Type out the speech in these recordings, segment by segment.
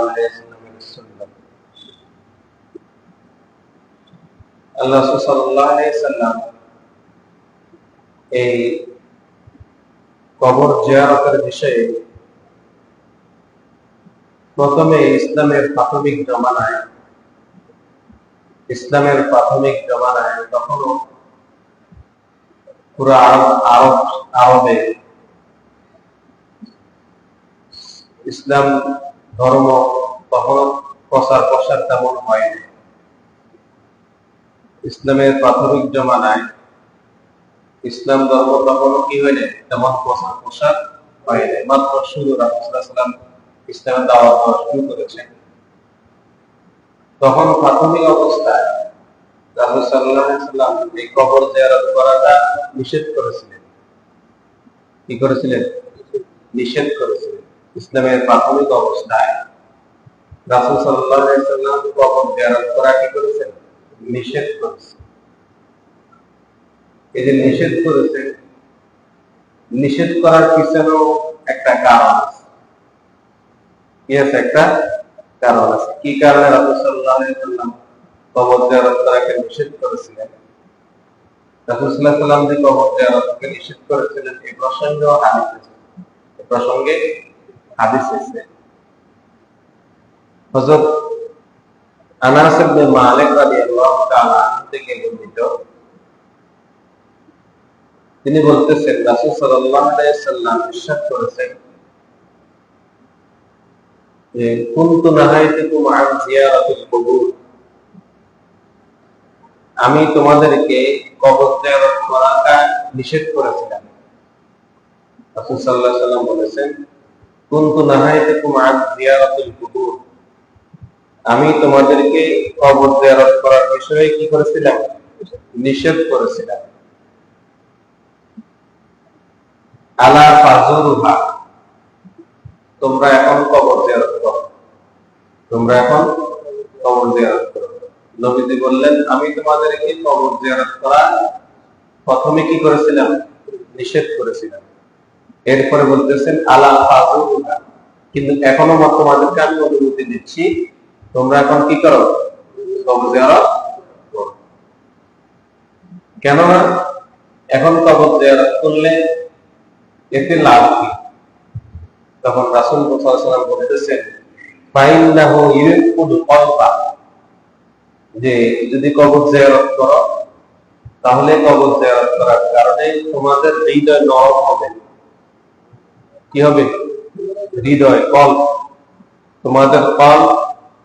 আলাইহি ওয়াসাল্লামের সুন্নাত। আল্লাহ রাসূল সাল্লাল্লাহু আলাইহি ওয়াসাল্লাম এই কবর জিয়ারতের বিষয়ে প্রথমে ইসলামের প্রাথমিক জমানায় তখনও পুরো আরবে ইসলাম ধর্ম তখন প্রসার তেমন হয়নি। ইসলামের প্রাথমিক জমানায় ইসলাম ধর্ম তখনও কি হয়নি, তেমন প্রসার হয়নি। মাত্র শুরু রাসূলুল্লাহ সাল্লাল্লাহু আলাইহি ওয়াসাল্লাম ইসলামের দাওয়াত দেওয়া শুরু করেছেন। তখন প্রাথমিক অবস্থায় রাসূল সাল্লাল্লাহু আলাইহি ওয়াসাল্লাম এই কবর জিয়ারত করাটা নিষেধ করেছিলেন। কি করেছিলেন? নিষেধ করেছিলেন। ইসলামের প্রাথমিক অবস্থায় রাসূল সাল্লাল্লাহু আলাইহি ওয়াসাল্লাম কবর জিয়ারত করা কি করেছেন? নিষেধ করেছেন। এই যে নিষেধ করেছেন, নিষেধ করার পিছনেও একটা কারণ আছে। একটা কারণ আছে। কি কারণে রাসূল সাল্লাল্লাহু আলাইহি ওয়াসাল্লাম কবর জিয়ারত করাকে নিষেধ করেছিলেন? রাসূল সাল্লাল্লাহু আলাইহি ওয়াসাল্লাম যে কবর জিয়ারতকে নিষেধ করেছিলেন, এই প্রসঙ্গে হাদিস আছে। হযরত আনাস ইবনে মালিক রাদিয়াল্লাহু তাআলা থেকে বর্ণিত, তিনি বলতেছেন রাসূল সাল্লাল্লাহু আলাইহি ওয়াসাল্লাম ইরশাদ করেছেন যে কুনতু নাহাইতুকুম আন জিয়ারাতিল কুবুর, আমি তোমাদেরকে কবর জিয়ারত করাটা নিষেধ করেছিলাম। রাসূল সাল্লাল্লাহু আলাইহি ওয়াসাল্লাম বলেছেন কুনতু নাহাইতুকুম আন জিয়ারাতিল কুবুর, আমি তোমাদেরকে কবর জিয়ারত করার বিষয়ে কি করেছিলাম? নিষেধ করেছিলাম। আলা ফাজুরুহা, তোমরা এখন কবর জিয়ারত করো। নবীজি বললেন আমি তোমাদেরকে কবর জিয়ারত করা প্রথমে কি করেছিলাম? নিষেধ করেছিলাম। এরপরে বলতেছেন আলা ফাজুরুহা, কিন্তু এখনো তোমাদেরকে আমি অনুমতি দিচ্ছি, তোমরা এখন কি করো? কবর জিয়ারত করো। কেননা এখন কবর জিয়ারত করলে এতে লাভ কি? তখন রাসূল সাল্লাল্লাহু আলাইহি ওয়াসাল্লাম বলতেছেন ফাইন্নাহু ইউকুল কলবা, যে যদি কবর জিয়ারত করো তাহলে কবর জিয়ারত করার কারণে তোমাদের হৃদয় নরম হবে। কি হবে? হৃদয়, কল্ব,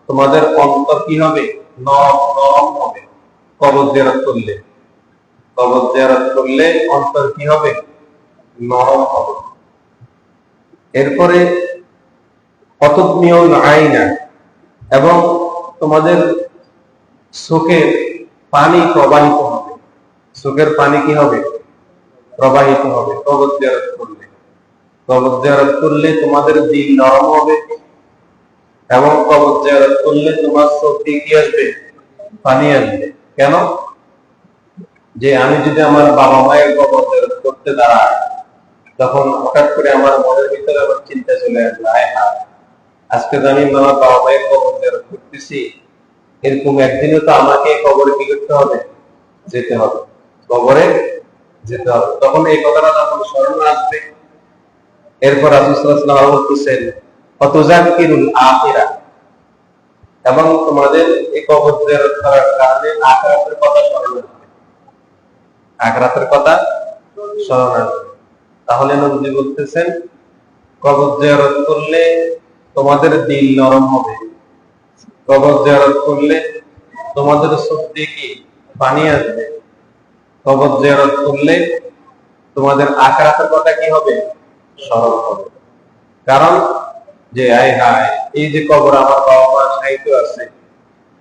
তোমাদের অন্তর কি হবে? নরম হবে। কবর জিয়ারত করলে অন্তর কি হবে? নরম হবে। এরপরে অতদমিউল আইনা, এবং তোমাদের চোখের পানি প্রবাহিত হবে। চোখের পানি কি হবে? প্রবাহিত হবে কবর জিয়ারত করলে তোমাদের দিল নরম হবে, এবং কবর জিয়ারত করলে তোমার চোখ দিয়ে কি আসবে? পানি আসবে। কেন? যে আমি যদি আমার বাবা মায়ের কবর জিয়ারত করতে দাঁড়াই, তখন হঠাৎ করে আমার মনের ভিতরে আবার চিন্তা চলে আসবে, আজকে আমি আমার বাবা মায়ের কবর জিয়ারত করতেছি, এরকম একদিনও তো আমাকে কবরে কি করতে হবে? যেতে হবে। তখন এই কথাটা যখন স্মরণে আসবে, এরপর রাসূল সাল্লাল্লাহু আলাইহি ওয়াসাল্লাম বলতেছেন ফাতুযাক্কিরুল আখিরা, এবং তোমাদের এই কবর জিয়ারত করার কারণে আখিরাতের কথা স্মরণ আসবে। তাহলে নবী বলতেছেন কবর জিয়ারত করলে তোমাদের দিল নরম হবে, কবর জিয়ারত করলে তোমাদের চোখ দিয়ে কি পানি আসবে, কবর জিয়ারত করলে তোমাদের আখিরাতের কথা কি হবে? স্মরণ হবে। কারণ যে এই যে কবর আমার বাবা মা সাহিত্য আছে,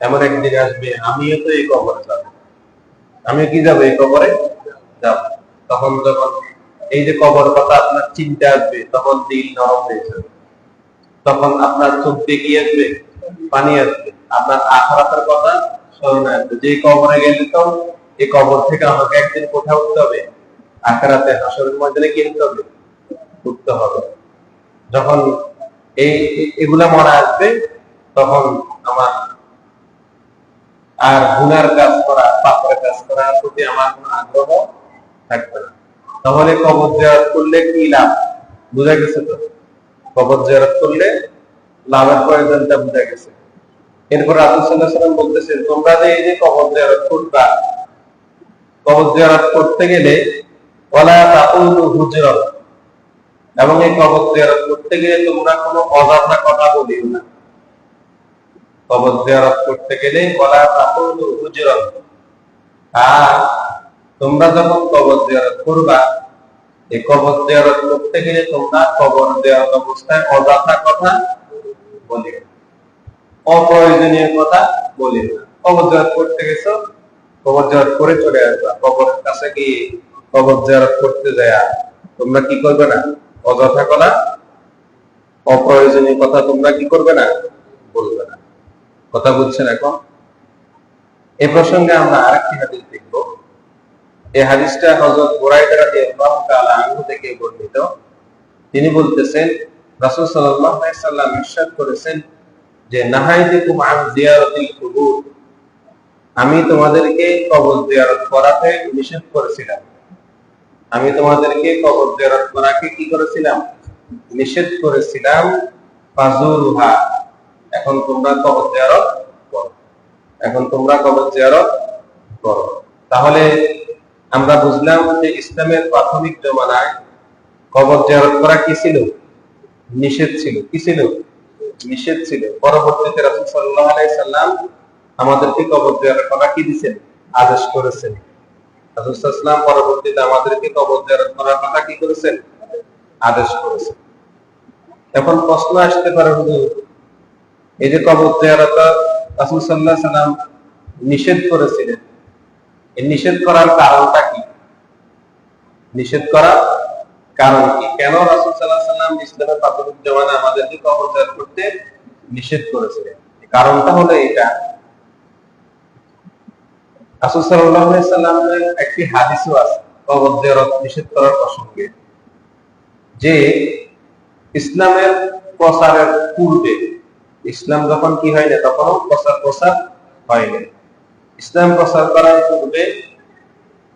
এমন একদিন আসবে আমিও তো এই কবরে যাব, আমিও কি যাব? এই কবরে যাব। তখন যখন এই যে কবর কথা আপনার চিন্তা আসবে, তখন দিল নরম হয়ে যাবে, তখন আপনার চোখ দিয়ে কি আসবে? পানি আসবে, আপনার আখিরাতের কথা স্মরণে আসবে, যে কবরে গেলে তো এই কবর থেকে আমাকে একদিন কোথাও উঠতে হবে, আখিরাতে হাসরের ময়দানে কি হতে হবে? উঠতে হবে। যখন এগুলা মনে আসবে, তখন আমার আর গুনার কাজ করা, পাপের কাজ করার প্রতি আমার কোনো আগ্রহ থাকবে না। তাহলে কবর জিয়ারত করলে কি লাভ বুঝা গেছে তো? কবর জিয়ারত করলে লাভের প্রয়োজনটা বুঝা গেছে। এরপর রাসূল সাল্লাল্লাহু আলাইহি ওয়াসাল্লাম বলতেছেন, তোমরা যে এই যে কবর জিয়ারত করবা, কবর জিয়ারত করতে গেলে ওয়ালা তাকুলু হুজরা, এবং এই কবর জিয়ারত করতে গেলে তোমরা কোনো অযথা কথা বলিও না। কবর জিয়ারত করতে গেলে ওয়ালা তাকুলু হুজরা, আর তোমরা যখন কবর জিয়ারত করবা, এই কবর জিয়ারত করতে গেলে তোমরা কবর জিয়ারত অবস্থায় অযথা কথা বলিও না, অপ্রয়োজনীয় কথা বলিও না। কবর জিয়ারত করতে গেছো, কবর জিয়ারত করে চলে আসবা, কবরের কাছে গিয়ে কবর জিয়ারত করতে যায় তোমরা কি করবে না? অযথা কথা, অপ্রয়োজনীয় কথা তোমরা কি করবে না? বলবে না। কথা বুঝছেন এখন? এই প্রসঙ্গে আমরা আরেকটি হাদিস দেখব। এই হাদিসটা হযরত বুরায়দা রাদিয়াল্লাহু তাআলা আনহু থেকে বর্ণিত। তিনি বলতেছেন, রাসূল সাল্লাল্লাহু আলাইহি ওয়াসাল্লাম ইরশাদ করেছেন যে নাহাইতুকুম আন জিয়ারাতিল কুবুর, আমি তোমাদেরকে কবর জিয়ারত করাতে নিষেধ করেছিলাম। আমি তোমাদেরকে কবর জিয়ারত করাকে কি করেছিলাম? নিষেধ করেছিলাম। ফাজুরুহা, এখন তোমরা কবর জিয়ারত করো, এখন তোমরা কবর জিয়ারত করো। তাহলে আমরা বুঝলাম যে ইসলামের প্রাথমিক জমানায় কবর জিয়ারত করা কি ছিল? নিষেধ ছিল। কি ছিল? নিষেধ ছিল। পরবর্তীতে রাসূল সাল্লাল্লাহু আলাইহি সাল্লাম আমাদেরকে কবর জিয়ারত করা কি দিয়েছেন? আদেশ করেছেন। রাসূল সাল্লাল্লাহু আলাইহি সাল্লাম পরবর্তীতে আমাদেরকে কবর জিয়ারত করার কথা কি করেছেন? আদেশ করেছেন। এখন প্রশ্ন আসতে পারে, হুজুর এই যে কবর জিয়ারত রাসূল সাল্লাল্লাহু আলাইহি সাল্লাম নিষেধ করেছিলেন, এই নিষেধ করার কারণটা কি? নিষেধ করার কারণ কি? কেন রাসূল সাল্লাল্লাহু আলাইহি সাল্লাম ইসলামের প্রাথমিক জমানায় আমাদেরকে কবর জিয়ারত করতে নিষেধ করেছিলেন? কারণটা হলো এটা, রাসূল সাল্লাল্লাহু আলাইহি সাল্লামের একটি হাদিসও আছে কবর জিয়ারত নিষেধ করার প্রসঙ্গে, যে ইসলামের প্রচারের পূর্বে, ইসলাম যখন কি হয়নি তখন প্রচার হয়নি। ইসলাম প্রচার করার পূর্বে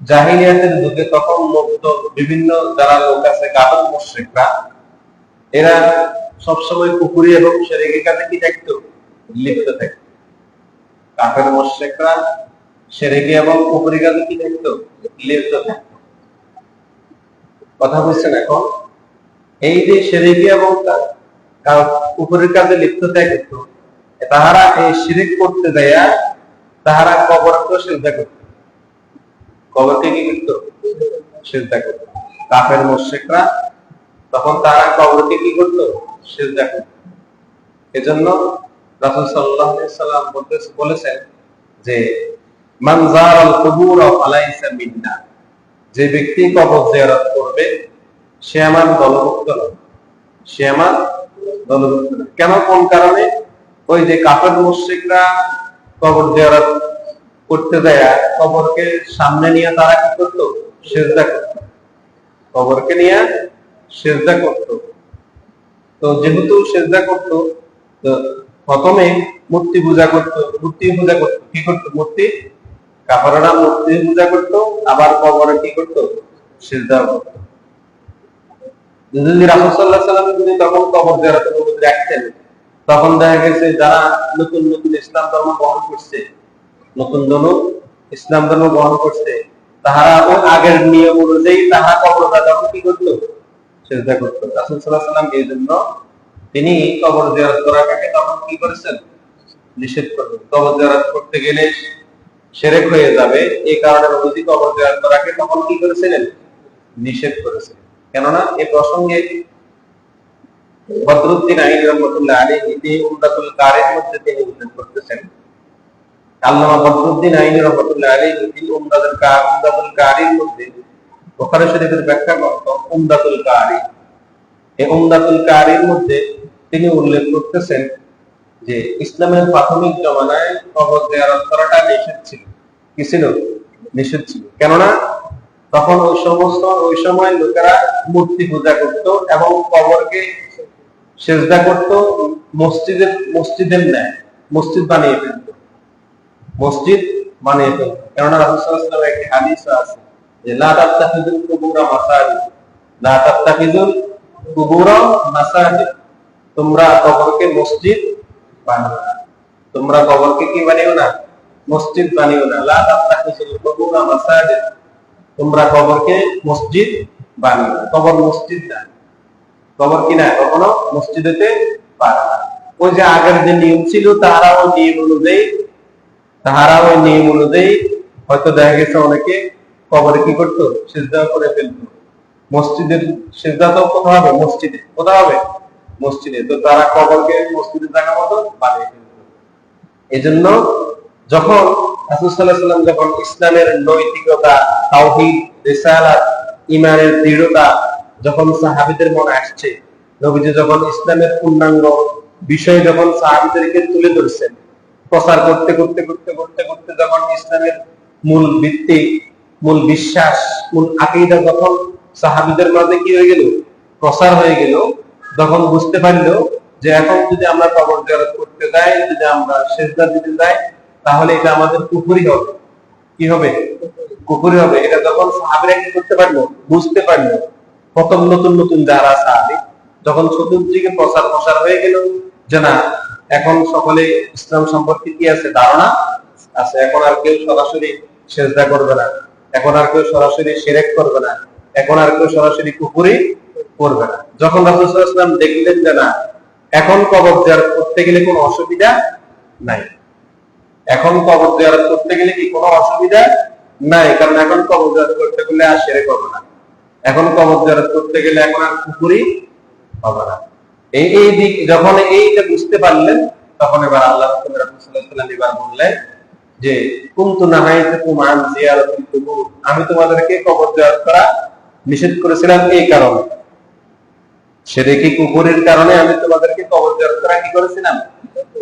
জাহিলিয়াতের যুগে তখন বিভিন্ন যারা লোক আছে কাফের মুশরিকরা, এরা সবসময় কুফরি এবং শিরকের কাজে কি থাকতো? লিপ্ত থাকতো। কাফের মুশরিকরা শিরক এবং কুফরি কাজে কি থাকতো? লিপ্ত থাকতো। কথা বুঝছেন এখন? এই যে শিরক এবং কুফরির কাজে লিপ্ত থাকতো, তাহারা এই শিরক করতে যায়, তাহারা কবরকে সিজদা করত। কবরকে কি করত? সিজদা করত। কাফের মুশরিকরা তখন তারা কবরকে কি করত? সিজদা করত। এজন্য রাসূল সাল্লাল্লাহু আলাইহি সাল্লাম বলেছেন যে মান যারাল কুবুর ফালাইসা মিন্না, যে ব্যক্তি কবর জিয়ারত করবে সে আমার দলভুক্ত নয়, সে আমার দলভুক্ত নয়। কেন? কোন কারণে? ওই যে কাফের মুশরিকরা কবর জিয়ারত করতে যায়, কবরকে সামনে নিয়ে তারা কি করত? সিজদা করত। কবরকে নিয়ে সিজদা করত। তো যেহেতু সিজদা করত, তো প্রথমে মূর্তি পূজা করত, কি করত? মূর্তি, কাফেররা মূর্তি পূজা করত, আবার কবরে কি করত? সিজদা করত। যদি রাসূল সাল্লাল্লাহু আলাইহি সাল্লাম যদি তখন কবর জিয়ারত রাখতেন, তখন দেখা গেছে যারা নতুন নতুন ইসলাম ধর্ম গ্রহণ করছে, ইসলাম ধর্ম গ্রহণ করছে, তাহারা ওই আগের নিয়ম অনুযায়ী তাহারা কবরটা তখন কি করতো? সিজদা করত। রাসূল সাল্লাল্লাহু আলাইহি সাল্লাম এই জন্য তিনি কবর জিয়ারত করাকে তখন কি করেছেন? নিষেধ করেছেন। কবর জিয়ারত করতে গেলে শিরক হয়ে যাবে, এই কারণে নবীজি কবর জিয়ারত করাকে তখন কি করেছিলেন? নিষেধ করেছিলেন। কেননা এই প্রসঙ্গে বদরুদ্দিন আইনি রাহমাতুল্লাহ আলাইহি তিনি উমদাতুল কারির মধ্যে তিনি উল্লেখ করতেছেন, আল্লামা বদরুদ্দিন আইনি রাহমাতুল্লাহ আলাইহি তিনি উমদাতুল কারির মধ্যে বুখারী শরীফের ব্যাখ্যা গ্রন্থ উমদাতুল কারি, এই উমদাতুল কারির মধ্যে তিনি উল্লেখ করতেছেন যে ইসলামের প্রাথমিক জমানায় কবর জিয়ারত করাটা নিষেধ ছিল। কি ছিল? নিষেধ ছিল। কেননা তখন ওই সময় লোকেরা মূর্তি পূজা করত এবং কবরকে সিজদা করত মসজিদের ন্যায়। মসজিদ বানিয়ে ফেলতো, মসজিদ বানিয়ে ফেলতো। কেননা রাসূল সাল্লাল্লাহু আলাইহি ওয়াসাল্লামের একটি হাদিস আছে যে লা তাত্তাখিযুল কুবুরা মাসাজিদ, লা তাত্তাখিযুল কুবুরা মাসাজিদ, তোমরা কবরকে মসজিদ বানিও না, তোমরা কবরকে কি বানিও না, মসজিদ বানিও না। লা তাত্তাখিযুল কুবুরা মাসাজিদ, তোমরা কবরকে মসজিদ বানিও না। কবর মসজিদ না, কবর কি না, কখনো মসজিদ হতে পারে না। ওই যে আগের যে নিয়ম ছিল তাহারা ওই নিয়ম অনুযায়ী হয়তো দেখা গেছে অনেকে কবরে কি করতো, সিজদা করে ফেলতো। মসজিদের সিজদা তো কোথাও হবে, মসজিদে, কোথাও হবে, মসজিদে। তো তারা কবরকে মসজিদের জায়গা মতো বানিয়ে ফেলতো। এজন্য যখন রাসূল সাল্লাল্লাহু আলাইহি ওয়াসাল্লাম যখন ইসলামের নৈতিকতা, তাওহীদ, রিসালাত, ঈমানের দৃঢ়তা যখন সাহাবীদের মনে আসছে, নবীজি যখন ইসলামের পূর্ণাঙ্গ বিষয় যখন সাহাবীদেরকে তুলে ধরছেন, প্রচার করতে করতে করতে করতে করতে যখন ইসলামের মূল ভিত্তি, মূল বিশ্বাস, মূল আকীদা যখন সাহাবীদের মাঝে কি হয়ে গেল, প্রচার হয়ে গেল, তখন বুঝতে পারলো যে এখন যদি আমরা কবর জিয়ারত করতে যাই, যদি আমরা সিজদা দিতে যাই, তাহলে এটা আমাদের কুফরি হবে। কি হবে, কুফরি হবে। এটা যখন সাহাবীরা কি করতে পারলো, বুঝতে পারলো, প্রথম নতুন নতুন যারা সাহাবী, যখন চতুর্দিকে প্রচার হয়ে গেল যে না, এখন সকলে ইসলাম সম্পর্কে কি আছে, ধারণা আছে, এখন আর কেউ সরাসরি সিজদা করবে না, এখন আর কেউ সরাসরি শিরক করবে না, এখন আর কেউ সরাসরি কুফরি করবে না। যখন রাসূল সাল্লাল্লাহু আলাইহি ওয়াসাল্লাম দেখলেন যে না, এখন কবর জিয়ারত করতে গেলে কোনো অসুবিধা নাই, এখন কবর জিয়ারত করতে গেলে কি কোনো অসুবিধা নাই, কারণ এখন কবর জিয়ারত করতে গেলে আর শিরক হবে না, এখন কবর জিয়ারত করতে গেলে এখন আর কুফরি হবে না। এই দিক যখন এইটা বুঝতে পারলেন, তখন এবার আল্লাহ রাসূল সাল্লাল্লাহু আলাইহি ওয়াসাল্লাম এবার বললেন যে কুনতু নাহাইতুকুম আন জিয়ারাতিল কুবুর, আমি তোমাদেরকে কবর জিয়ারত করা নিষেধ করেছিলাম এই কারণে, শিরকি কুফরের কারণে আমি তোমাদেরকে কবর জিয়ারত করা কি করেছিলাম,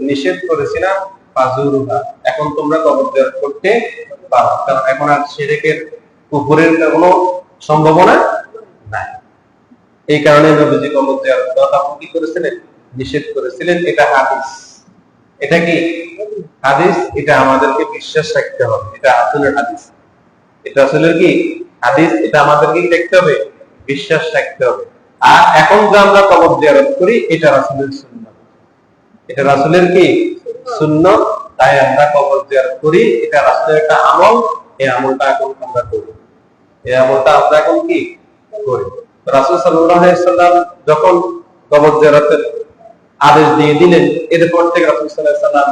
নিষেধ করেছিলাম। ফাজুরুহা, এখন তোমরা কবর জিয়ারত করতে পারো, কারণ এখন আর শিরকের কুফরের কোনো সম্ভাবনা নাই। এই কারণে নবীজি কবর জিয়ারত করা কি করেছিলেন, নিষেধ করেছিলেন। এটা হাদিস, এটা কি হাদিস, এটা আমাদেরকে বিশ্বাস রাখতে হবে, এটা আসলের হাদিস, এটা আসলের কি হাদিস, এটা আমাদেরকে কি রাখতে হবে, বিশ্বাস রাখতে হবে। আর এখন যে আমরা কবর জিয়ারত করি, এটা রাসূলের সুন্নাত, এটা রাসূলের কি সুন্নাত, তাই আমরা কবর জিয়ারত করি, এটা রাসূলের একটা আমল, এই আমলটা এখন আমরা করি, এই আমলটা আমরা এখন কি করি। রাসূল সাল্লাল্লাহু আলাইহি ওয়াসাল্লাম যখন কবর জিয়ারতের আদেশ দিয়ে দিলেন, এরপর থেকে রাসূল সাল্লাল্লাহু আলাইহি ওয়াসাল্লাম